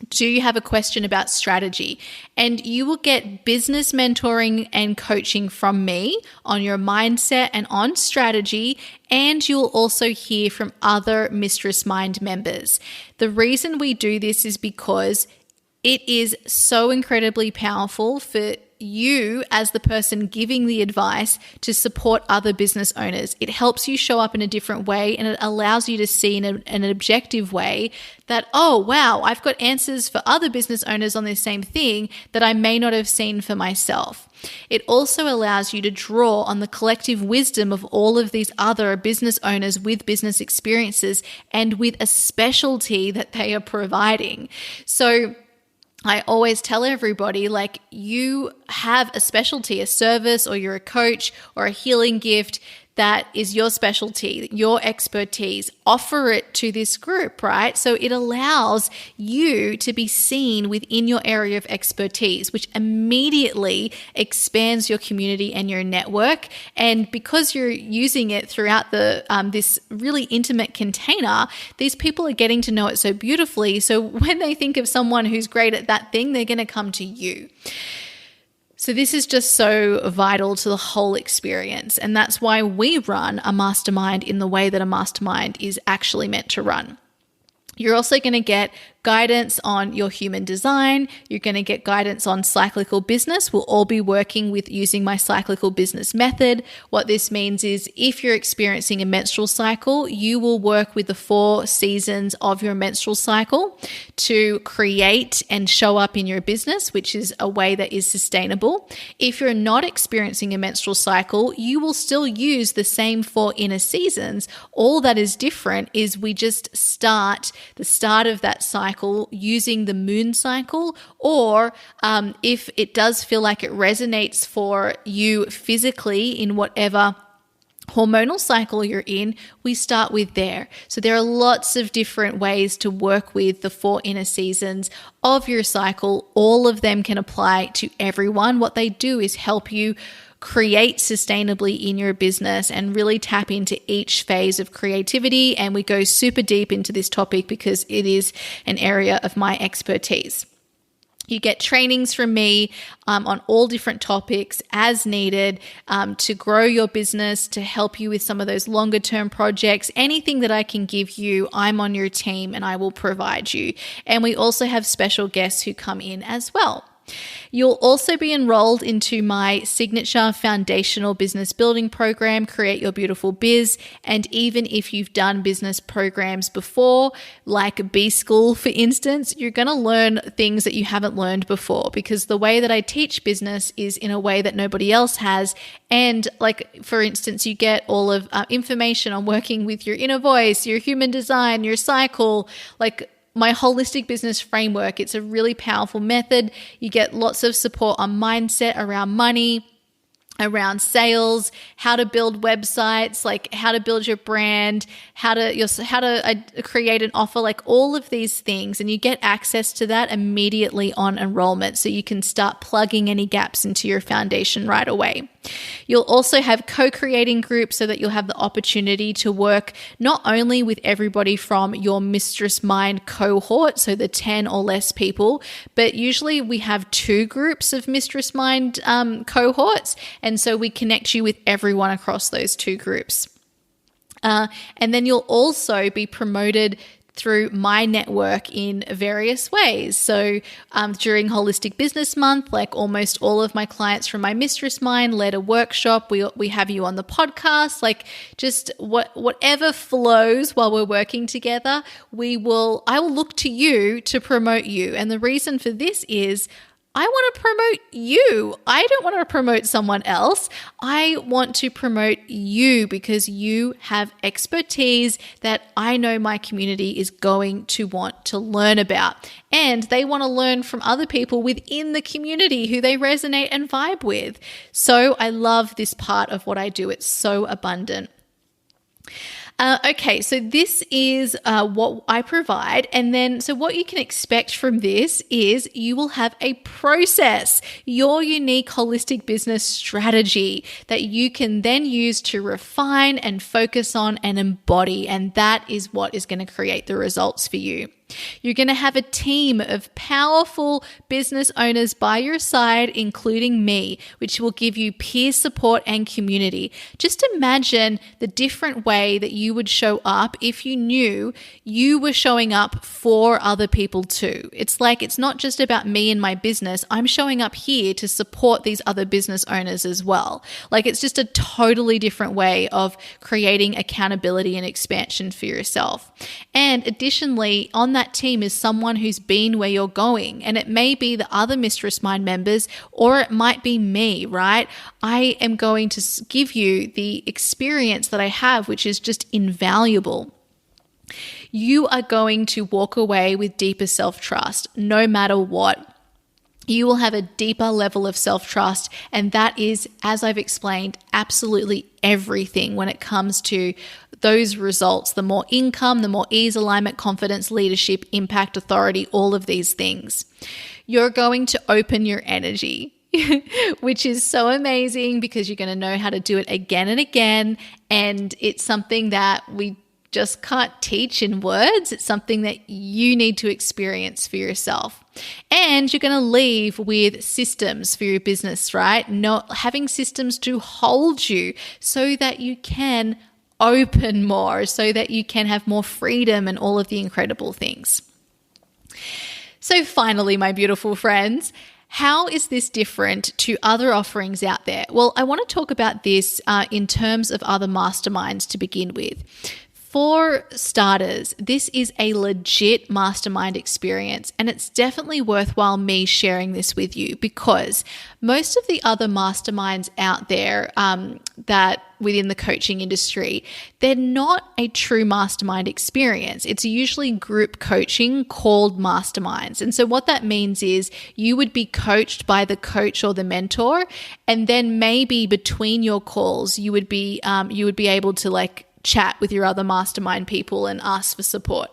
Do you have a question about strategy? And you will get business mentoring and coaching from me on your mindset and on strategy. And you'll also hear from other Mistress Mind members. The reason we do this is because it is so incredibly powerful for you as the person giving the advice to support other business owners. It helps you show up in a different way and it allows you to see in an objective way that, oh, wow, I've got answers for other business owners on this same thing that I may not have seen for myself. It also allows you to draw on the collective wisdom of all of these other business owners with business experiences and with a specialty that they are providing. So I always tell everybody, like, you have a specialty, a service, or you're a coach or a healing gift that is your specialty, your expertise. Offer it to this group, right? So it allows you to be seen within your area of expertise, which immediately expands your community and your network. And because you're using it throughout the this really intimate container, these people are getting to know it so beautifully. So when they think of someone who's great at that thing, they're going to come to you. So this is just so vital to the whole experience. And that's why we run a mastermind in the way that a mastermind is actually meant to run. You're also going to get guidance on your human design. You're going to get guidance on cyclical business. We'll all be working with using my cyclical business method. What this means is if you're experiencing a menstrual cycle, you will work with the 4 seasons of your menstrual cycle to create and show up in your business, which is a way that is sustainable. If you're not experiencing a menstrual cycle, you will still use the same 4 inner seasons. All that is different is we just start the start of that cycle cycle using the moon cycle, or if it does feel like it resonates for you physically in whatever hormonal cycle you're in, we start with there. So there are lots of different ways to work with the 4 inner seasons of your cycle. All of them can apply to everyone. What they do is help you create sustainably in your business and really tap into each phase of creativity. And we go super deep into this topic because it is an area of my expertise. You get trainings from me on all different topics as needed to grow your business, to help you with some of those longer term projects. Anything that I can give you, I'm on your team and I will provide you. And we also have special guests who come in as well. You'll also be enrolled into my signature foundational business building program, Create Your Beautiful Biz. And even if you've done business programs before, like B School, for instance, you're going to learn things that you haven't learned before, because the way that I teach business is in a way that nobody else has. And like, for instance, you get all of information on working with your inner voice, your human design, your cycle, like my holistic business framework. It's a really powerful method. You get lots of support on mindset around money, around sales, how to build websites, like how to build your brand, how to create an offer, like all of these things. And you get access to that immediately on enrollment, so you can start plugging any gaps into your foundation right away. You'll also have co-creating groups so that you'll have the opportunity to work not only with everybody from your Mistress Mind cohort, so the 10 or less people, but usually we have 2 groups of Mistress Mind cohorts. And so we connect you with everyone across those 2 groups. And then you'll also be promoted through my network in various ways. So during Holistic Business Month, like almost all of my clients from my Mistress Mind led a workshop. We have you on the podcast, like just whatever flows while we're working together, I will look to you to promote you. And the reason for this is I want to promote you. I don't want to promote someone else. I want to promote you because you have expertise that I know my community is going to want to learn about. And they want to learn from other people within the community who they resonate and vibe with. So I love this part of what I do. It's so abundant. Okay, so this is what I provide. And then, so what you can expect from this is you will have a process, your unique holistic business strategy that you can then use to refine and focus on and embody. And that is what is going to create the results for you. You're going to have a team of powerful business owners by your side, including me, which will give you peer support and community. Just imagine the different way that you would show up if you knew you were showing up for other people too. It's like, it's not just about me and my business. I'm showing up here to support these other business owners as well. Like, it's just a totally different way of creating accountability and expansion for yourself. And additionally, on that team is someone who's been where you're going. And it may be the other Mistress Mind members, or it might be me, right? I am going to give you the experience that I have, which is just invaluable. You are going to walk away with deeper self-trust, no matter what. You will have a deeper level of self-trust, and that is, as I've explained, absolutely everything when it comes to those results. The more income, the more ease, alignment, confidence, leadership, impact, authority, all of these things. You're going to open your energy, which is so amazing because you're going to know how to do it again and again, and it's something that we just can't teach in words. It's something that you need to experience for yourself. And you're going to leave with systems for your business, right? Not having systems to hold you so that you can open more, so that you can have more freedom and all of the incredible things. So finally, my beautiful friends, how is this different to other offerings out there? Well, I want to talk about this in terms of other masterminds to begin with. For starters, this is a legit mastermind experience, and it's definitely worthwhile me sharing this with you because most of the other masterminds out there that within the coaching industry, they're not a true mastermind experience. It's usually group coaching called masterminds. And so what that means is you would be coached by the coach or the mentor, and then maybe between your calls, you would be able to chat with your other mastermind people and ask for support.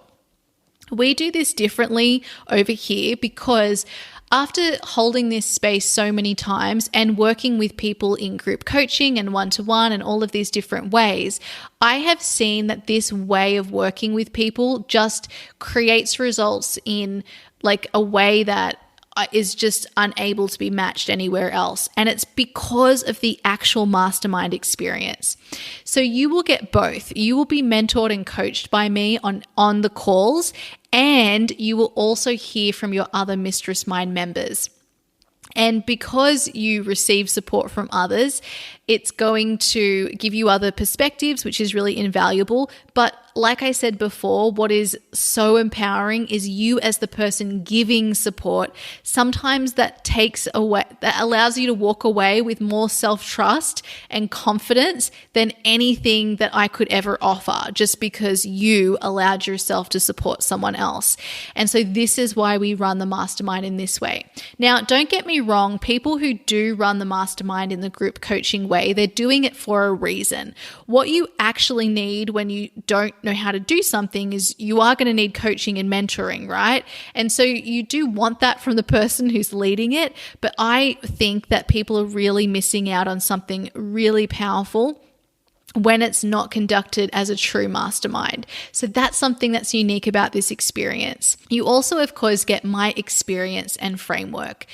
We do this differently over here because after holding this space so many times and working with people in group coaching and one-to-one and all of these different ways, I have seen that this way of working with people just creates results in a way that is just unable to be matched anywhere else. And it's because of the actual mastermind experience. So you will get both. You will be mentored and coached by me on the calls, and you will also hear from your other Mistress Mind members. And because you receive support from others, it's going to give you other perspectives, which is really invaluable. But like I said before, what is so empowering is you as the person giving support. Sometimes that allows you to walk away with more self-trust and confidence than anything that I could ever offer, just because you allowed yourself to support someone else. And so this is why we run the mastermind in this way. Now, don't get me wrong, people who do run the mastermind in the group coaching way, they're doing it for a reason. What you actually need when you don't know how to do something is you are going to need coaching and mentoring, right? And so you do want that from the person who's leading it, but I think that people are really missing out on something really powerful when it's not conducted as a true mastermind. So that's something that's unique about this experience. You also, of course, get my experience and framework.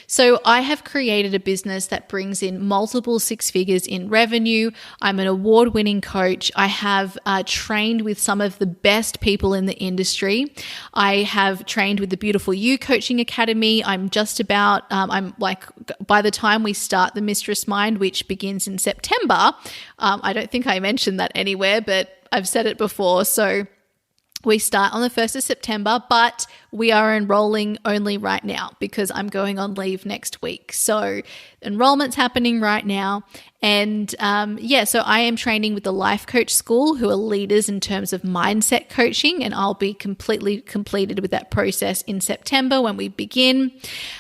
So I have created a business that brings in multiple six figures in revenue. I'm an award-winning coach. I have trained with some of the best people in the industry. I have trained with the Beautiful You Coaching Academy. by the time we start the Mistress Mind, which begins in September, I don't think I mentioned that anywhere, but I've said it before. So we start on the 1st of September, but we are enrolling only right now because I'm going on leave next week. So enrollment's happening right now. And so I am training with the Life Coach School, who are leaders in terms of mindset coaching, and I'll be completely completed with that process in September when we begin.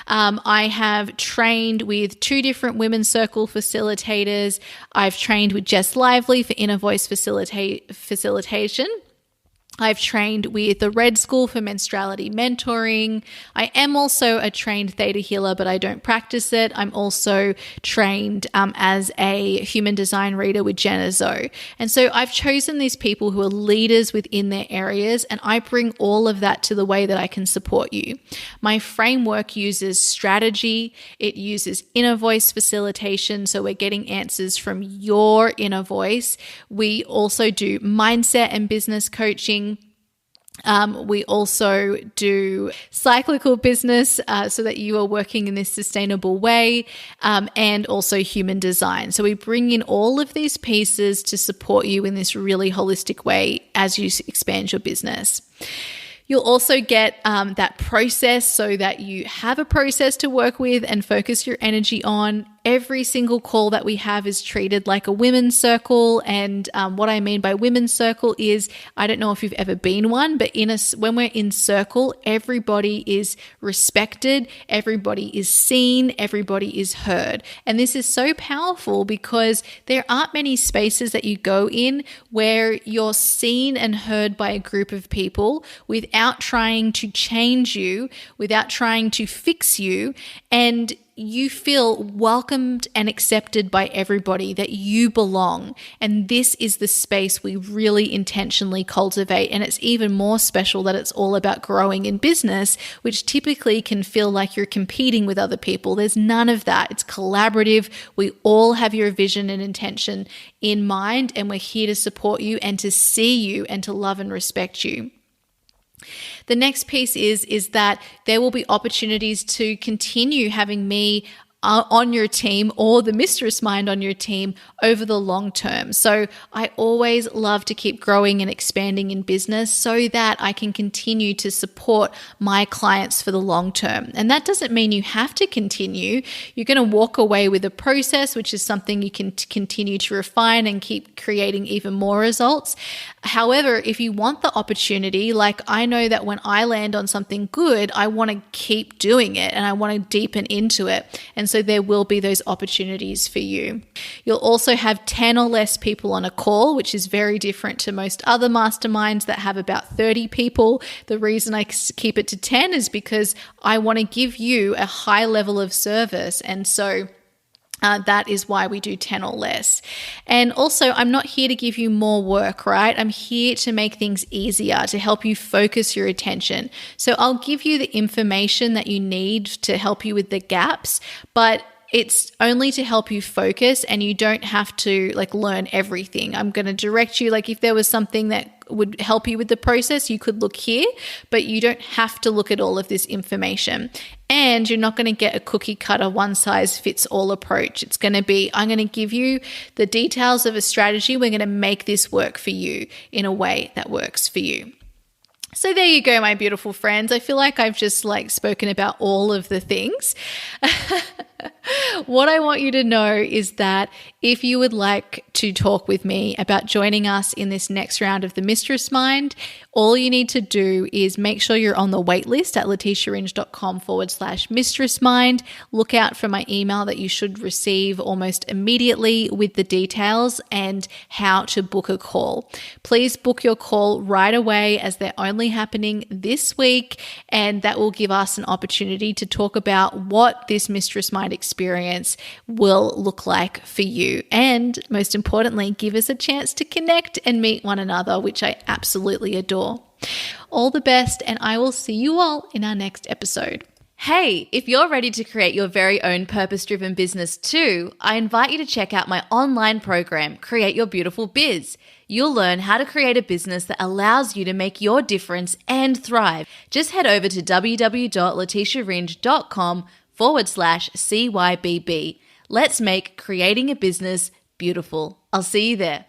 I have trained with 2 different women's circle facilitators. I've trained with Jess Lively for inner voice facilitation. I've trained with the Red School for menstruality mentoring. I am also a trained theta healer, but I don't practice it. I'm also trained as a human design reader with Jenna Zoe. And so I've chosen these people who are leaders within their areas, and I bring all of that to the way that I can support you. My framework uses strategy. It uses inner voice facilitation. So we're getting answers from your inner voice. We also do mindset and business coaching. We also do cyclical business so that you are working in this sustainable way, and also human design. So we bring in all of these pieces to support you in this really holistic way as you expand your business. You'll also get that process so that you have a process to work with and focus your energy on. Every single call that we have is treated like a women's circle. And what I mean by women's circle is, I don't know if you've ever been one, but when we're in circle, everybody is respected, everybody is seen, everybody is heard. And this is so powerful because there aren't many spaces that you go in where you're seen and heard by a group of people without trying to change you, without trying to fix you, and you feel welcomed and accepted by everybody, that you belong. And this is the space we really intentionally cultivate. And it's even more special that it's all about growing in business, which typically can feel like you're competing with other people. There's none of that. It's collaborative. We all have your vision and intention in mind, and we're here to support you and to see you and to love and respect you. The next piece is that there will be opportunities to continue having me on your team or the Mistress Mind on your team over the long term. So I always love to keep growing and expanding in business so that I can continue to support my clients for the long term. And that doesn't mean you have to continue. You're going to walk away with a process, which is something you can continue to refine and keep creating even more results. However, if you want the opportunity, like I know that when I land on something good, I want to keep doing it and I want to deepen into it. And so there will be those opportunities for you. You'll also have 10 or less people on a call, which is very different to most other masterminds that have about 30 people. The reason I keep it to 10 is because I want to give you a high level of service. And so that is why we do 10 or less. And also, I'm not here to give you more work, right? I'm here to make things easier, to help you focus your attention. So I'll give you the information that you need to help you with the gaps, but it's only to help you focus, and you don't have to learn everything. I'm going to direct you, if there was something that would help you with the process, you could look here, but you don't have to look at all of this information. And you're not going to get a cookie cutter one size fits all approach. It's going to be, I'm going to give you the details of a strategy. We're going to make this work for you in a way that works for you. So there you go, my beautiful friends. I feel like I've just spoken about all of the things. What I want you to know is that if you would like to talk with me about joining us in this next round of the Mistress Mind, all you need to do is make sure you're on the wait list at leticiaringe.com/mistressmind. Look out for my email that you should receive almost immediately with the details and how to book a call. Please book your call right away, as they're only happening this week, and that will give us an opportunity to talk about what this Mistress Mind experience will look like for you. And most importantly, give us a chance to connect and meet one another, which I absolutely adore. All the best, and I will see you all in our next episode. Hey, if you're ready to create your very own purpose-driven business too, I invite you to check out my online program, Create Your Beautiful Biz. You'll learn how to create a business that allows you to make your difference and thrive. Just head over to www.leticiaringe.com/CYBB. Let's make creating a business beautiful. I'll see you there.